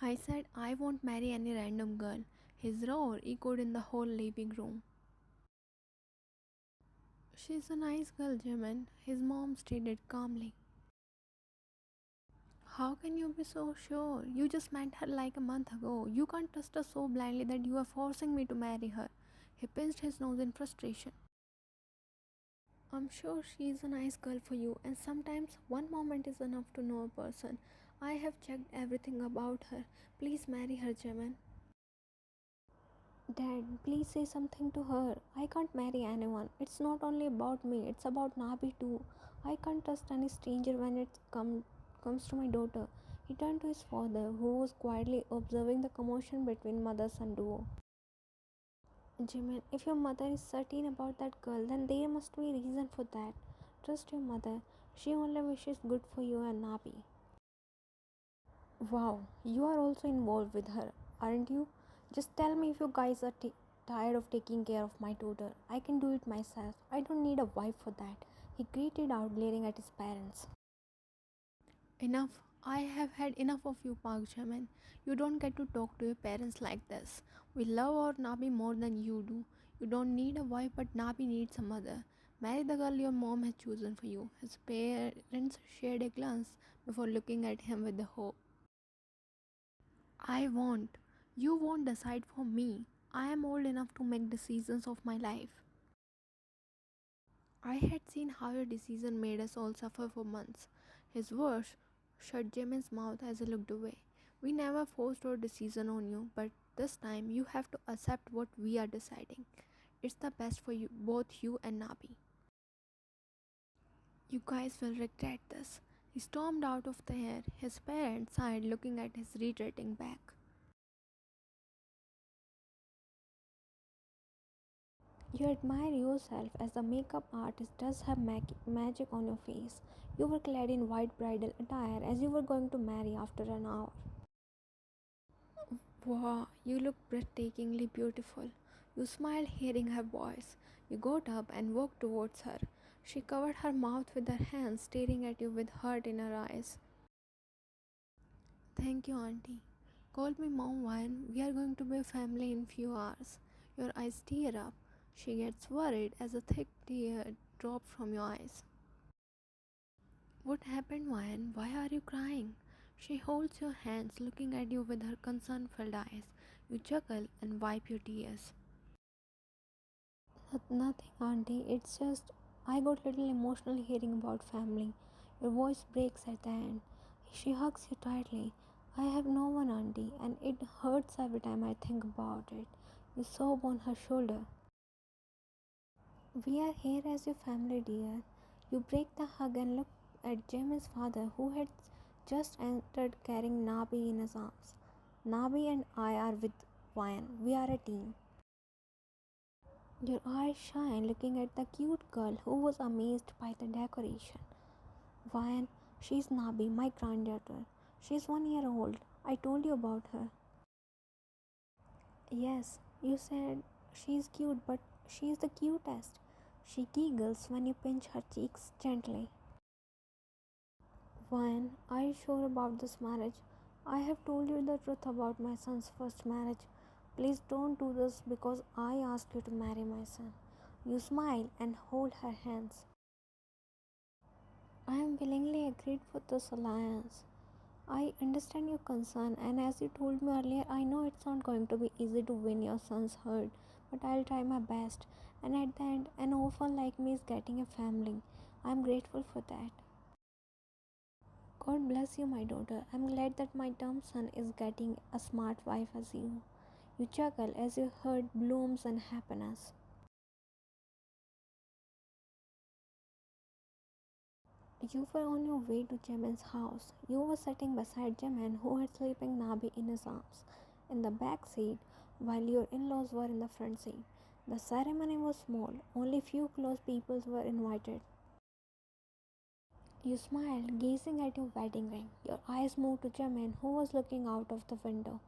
I said I won't marry any random girl. His roar echoed in the whole living room. She's a nice girl, Jimin, his mom stated calmly. How can you be so sure? You just met her like a month ago. You can't trust her so blindly that you are forcing me to marry her. He pinched his nose in frustration. I'm sure she is a nice girl for you, and sometimes one moment is enough to know a person. I have checked everything about her. Please marry her, Jimin. Dad, please say something to her. I can't marry anyone. It's not only about me, it's about Nabi too. I can't trust any stranger when comes to my daughter. He turned to his father, who was quietly observing the commotion between mother son duo. Jimin, if your mother is certain about that girl, then there must be a reason for that. Trust your mother. She only wishes good for you and Nabi. Wow, you are also involved with her, aren't you? Just tell me if you guys are tired of taking care of my daughter. I can do it myself. I don't need a wife for that. He greeted out, glaring at his parents. Enough. I have had enough of you, Park Jamin. You don't get to talk to your parents like this. We love our Nabi more than you do. You don't need a wife, but Nabi needs a mother. Marry the girl your mom has chosen for you. His parents shared a glance before looking at him with hope. I won't. You won't decide for me. I am old enough to make decisions of my life. I had seen how your decision made us all suffer for months. His words shut Jimin's mouth as he looked away. We never forced our decision on you, but this time you have to accept what we are deciding. It's the best for you, both you and Nabi. You guys will regret this. He stormed out of the air, his parents sighed, looking at his retreating back. You admire yourself as a makeup artist does have magic on your face. You were clad in white bridal attire as you were going to marry after an hour. Wow, you look breathtakingly beautiful. You smiled hearing her voice. You got up and walked towards her. She covered her mouth with her hands, staring at you with hurt in her eyes. Thank you, Auntie. Call me Mom Wine. We are going to be a family in few hours. Your eyes tear up. She gets worried as a thick tear drops from your eyes. What happened, Wine? Why are you crying? She holds your hands, looking at you with her concern filled eyes. You chuckle and wipe your tears. Nothing, Auntie. It's just I got little emotional hearing about family. Your voice breaks at the end. She hugs you tightly. I have no one, Auntie, and it hurts every time I think about it. You sob on her shoulder. We are here as your family, dear. You break the hug and look at Jimin's father, who had just entered carrying Nabi in his arms. Nabi and I are with Ryan. We are a team. Your eyes shine looking at the cute girl who was amazed by the decoration. Ryan, she's Nabi, my granddaughter. She's 1 year old. I told you about her. Yes, you said she's cute, but she's the cutest. She giggles when you pinch her cheeks gently. Ryan, are you sure about this marriage? I have told you the truth about my son's first marriage. Please don't do this because I asked you to marry my son. You smile and hold her hands. I am willingly agreed for this alliance. I understand your concern, and as you told me earlier, I know it's not going to be easy to win your son's heart, but I'll try my best. And at the end, an orphan like me is getting a family. I'm grateful for that. God bless you, my daughter. I'm glad that my term son is getting a smart wife as you. You chuckle as your heart blooms in happiness. You were on your way to Jimin's house. You were sitting beside Jimin, who had sleeping Nabi in his arms, in the back seat, while your in-laws were in the front seat. The ceremony was small. Only few close people were invited. You smiled, gazing at your wedding ring. Your eyes moved to Jimin, who was looking out of the window.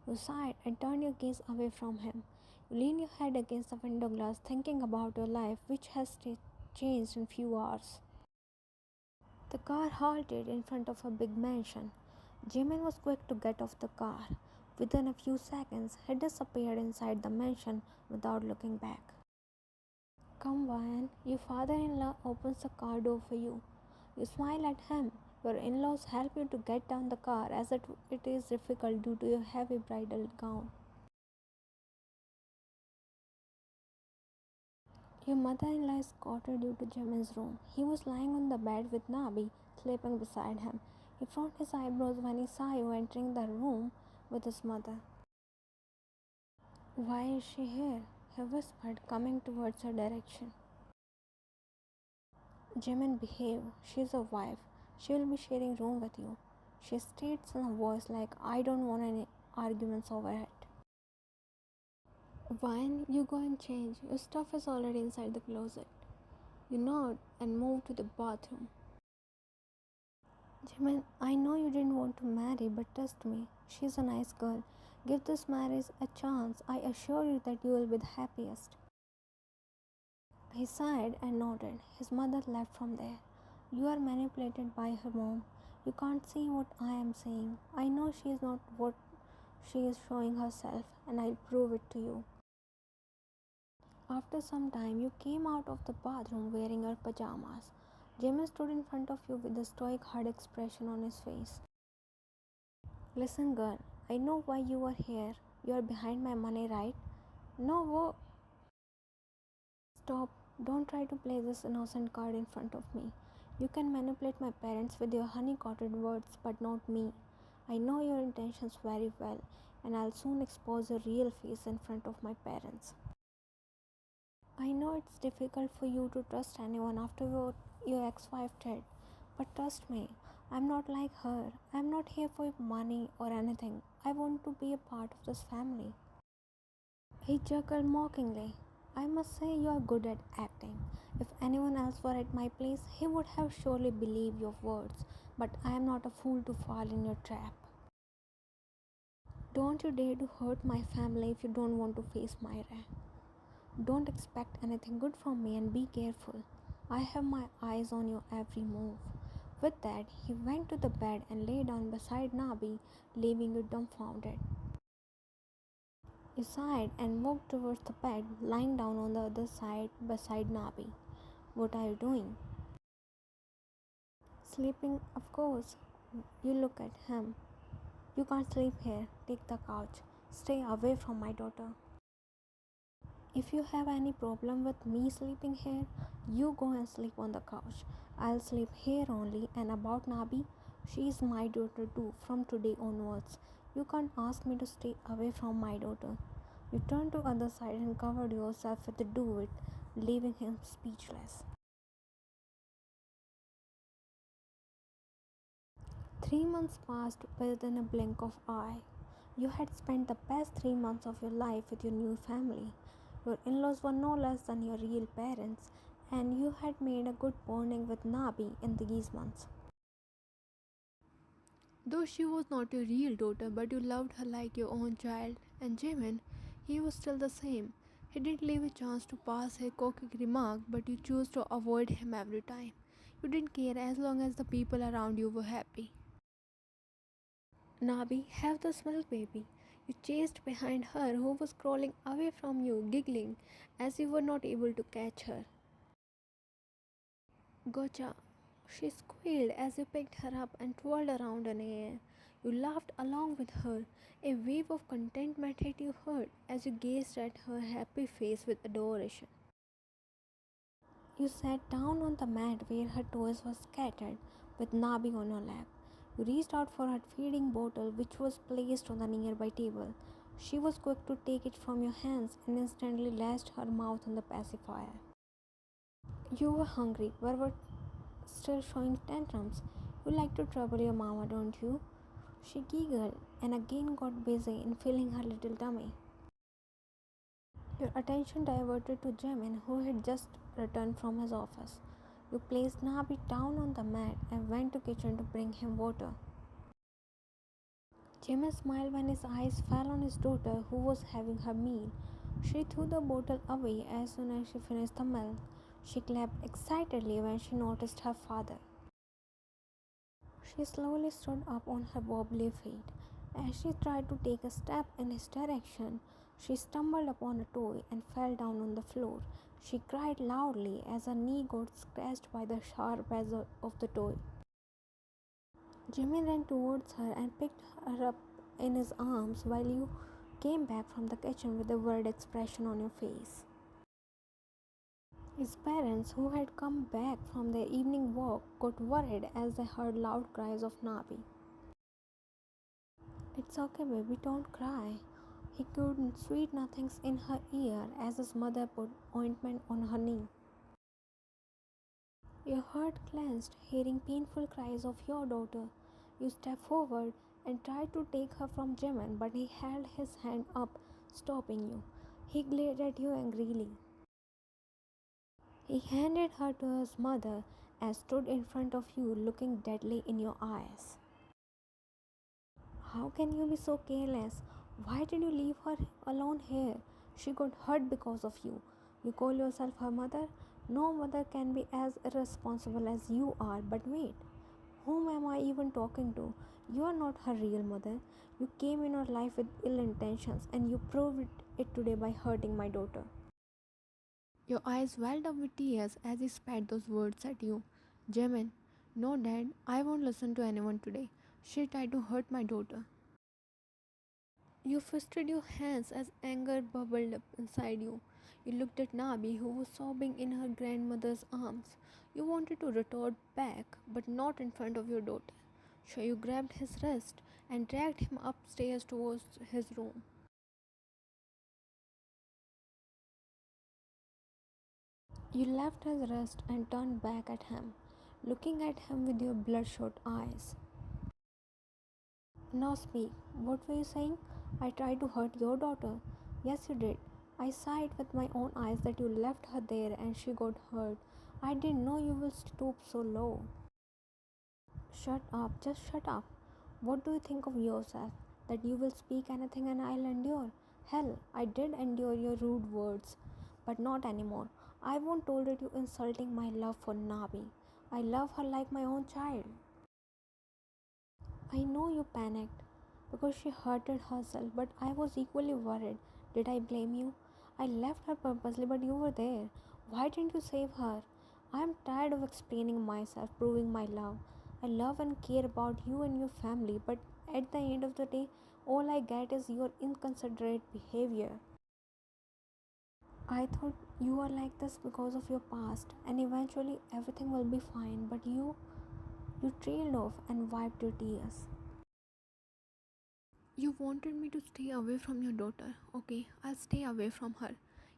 You sighed and turned your gaze away from him. You leaned your head against the window glass, thinking about your life, which has changed in few hours. The car halted in front of a big mansion. Jimin was quick to get off the car. Within a few seconds, he disappeared inside the mansion without looking back. Come, Ryan, your father in law opens the car door for you. You smile at him. Your in laws help you to get down the car as it is difficult due to your heavy bridal gown. Your mother in law escorted you to Jimin's room. He was lying on the bed with Nabi sleeping beside him. He frowned his eyebrows when he saw you entering the room with his mother. Why is she here? He whispered, coming towards her direction. Jimin, behave. She's your wife. She will be sharing room with you. She states in a voice like, I don't want any arguments over it. Wine, you go and change. Your stuff is already inside the closet. You nod and move to the bathroom. Jimin, I know you didn't want to marry, but trust me, she's a nice girl. Give this marriage a chance. I assure you that you will be the happiest. He sighed and nodded. His mother left from there. You are manipulated by her mom. You can't see what I am saying. I know she is not what she is showing herself, and I'll prove it to you. After some time, you came out of the bathroom wearing your pajamas. James stood in front of you with a stoic, hard expression on his face. Listen, girl, I know why you are here. You are behind my money, right? No, whoa. Stop. Don't try to play this innocent card in front of me. You can manipulate my parents with your honey-coated words, but not me. I know your intentions very well, and I'll soon expose your real face in front of my parents. I know it's difficult for you to trust anyone after what your ex-wife did, but trust me, I'm not like her. I'm not here for money or anything. I want to be a part of this family. He chuckled mockingly. I must say you are good at acting. If anyone else were at my place, he would have surely believed your words, but I am not a fool to fall in your trap. Don't you dare to hurt my family if you don't want to face my wrath. Don't expect anything good from me and be careful. I have my eyes on your every move. With that, he went to the bed and lay down beside Nabi, leaving you dumbfounded. You sighed and walked towards the bed, lying down on the other side beside Nabi. What are you doing? Sleeping, of course. You look at him. You can't sleep here. Take the couch. Stay away from my daughter. If you have any problem with me sleeping here, you go and sleep on the couch. I'll sleep here only. And about Nabi, she is my daughter too from today onwards. You can't ask me to stay away from my daughter. You turned to other side and covered yourself with the duvet, leaving him speechless. 3 months passed within a blink of eye. You had spent the best 3 months of your life with your new family. Your in-laws were no less than your real parents, and you had made a good bonding with Nabi in these months. Though she was not your real daughter, but you loved her like your own child, and Jimin, he was still the same. He did leave a chance to pass a cocky remark, but you chose to avoid him every time. You didn't care as long as the people around you were happy. Nabi, have this milk, baby. You chased behind her, who was crawling away from you, giggling as you were not able to catch her. Gotcha. She squealed as you picked her up and twirled around in the air. You laughed along with her. A wave of contentment hit your heart as you gazed at her happy face with adoration. You sat down on the mat where her toys were scattered, with Nabi on your lap. You reached out for her feeding bottle, which was placed on the nearby table. She was quick to take it from your hands and instantly lashed her mouth on the pacifier. You were hungry, but were still showing tantrums. You like to trouble your mama, don't you? She giggled and again got busy in filling her little tummy. Your attention diverted to Jimin, who had just returned from his office. You placed Nabi down on the mat and went to kitchen to bring him water. Jimin smiled when his eyes fell on his daughter, who was having her meal. She threw the bottle away as soon as she finished the milk. She clapped excitedly when she noticed her father. She slowly stood up on her wobbly feet. As she tried to take a step in his direction, she stumbled upon a toy and fell down on the floor. She cried loudly as her knee got scratched by the sharp edge of the toy. Jimmy ran towards her and picked her up in his arms while you came back from the kitchen with a worried expression on your face. His parents, who had come back from their evening walk, got worried as they heard loud cries of Nabi. It's okay, baby, don't cry. He couldn't sweet nothings in her ear as his mother put ointment on her knee. Your heart clenched, hearing painful cries of your daughter. You stepped forward and tried to take her from Jimin, but he held his hand up, stopping you. He glared at you angrily. He handed her to his mother and stood in front of you, looking deadly in your eyes. How can you be so careless? Why did you leave her alone here? She got hurt because of you. You call yourself her mother? No mother can be as irresponsible as you are. But wait, whom am I even talking to? You are not her real mother. You came in her life with ill intentions and you proved it today by hurting my daughter. Your eyes welled up with tears as he spat those words at you. Jimin, no, Dad, I won't listen to anyone today. She tried to hurt my daughter. You fisted your hands as anger bubbled up inside you. You looked at Nabi, who was sobbing in her grandmother's arms. You wanted to retort back, but not in front of your daughter. So you grabbed his wrist and dragged him upstairs towards his room. You left his wrist and turned back at him, looking at him with your bloodshot eyes. Now speak. What were you saying? I tried to hurt your daughter. Yes, you did. I saw it with my own eyes that you left her there and she got hurt. I didn't know you will stoop so low. Shut up, just shut up. What do you think of yourself? That you will speak anything and I'll endure? Hell, I did endure your rude words, but not anymore. I won't tolerate you insulting my love for Nabi. I love her like my own child. I know you panicked because she hurted herself, but I was equally worried. Did I blame you? I left her purposely, but you were there. Why didn't you save her? I am tired of explaining myself, proving my love. I love and care about you and your family, but at the end of the day, all I get is your inconsiderate behavior. I thought you are like this because of your past, and eventually everything will be fine, but you trailed off and wiped your tears. You wanted me to stay away from your daughter. Okay, I'll stay away from her.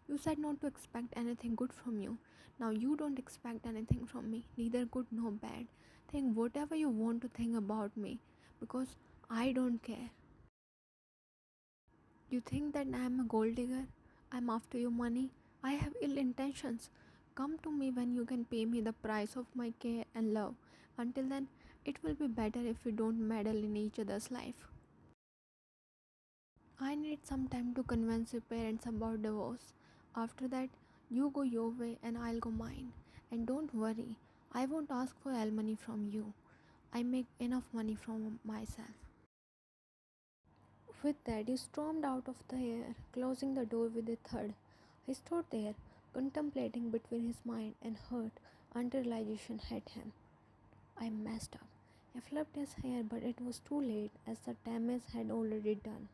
You said not to expect anything good from you. Now you don't expect anything from me, neither good nor bad. Think whatever you want to think about me, because I don't care. You think that I am a gold digger? I'm after your money? I have ill intentions. Come to me when you can pay me the price of my care and love. Until then, it will be better if we don't meddle in each other's life. I need some time to convince your parents about divorce. After that, you go your way and I'll go mine. And don't worry, I won't ask for alimony from you. I make enough money from myself. With that, he stormed out of the air, closing the door with a thud. He stood there, contemplating between his mind and heart until realization hit him. I messed up. He flipped his hair, but it was too late as the damage had already done.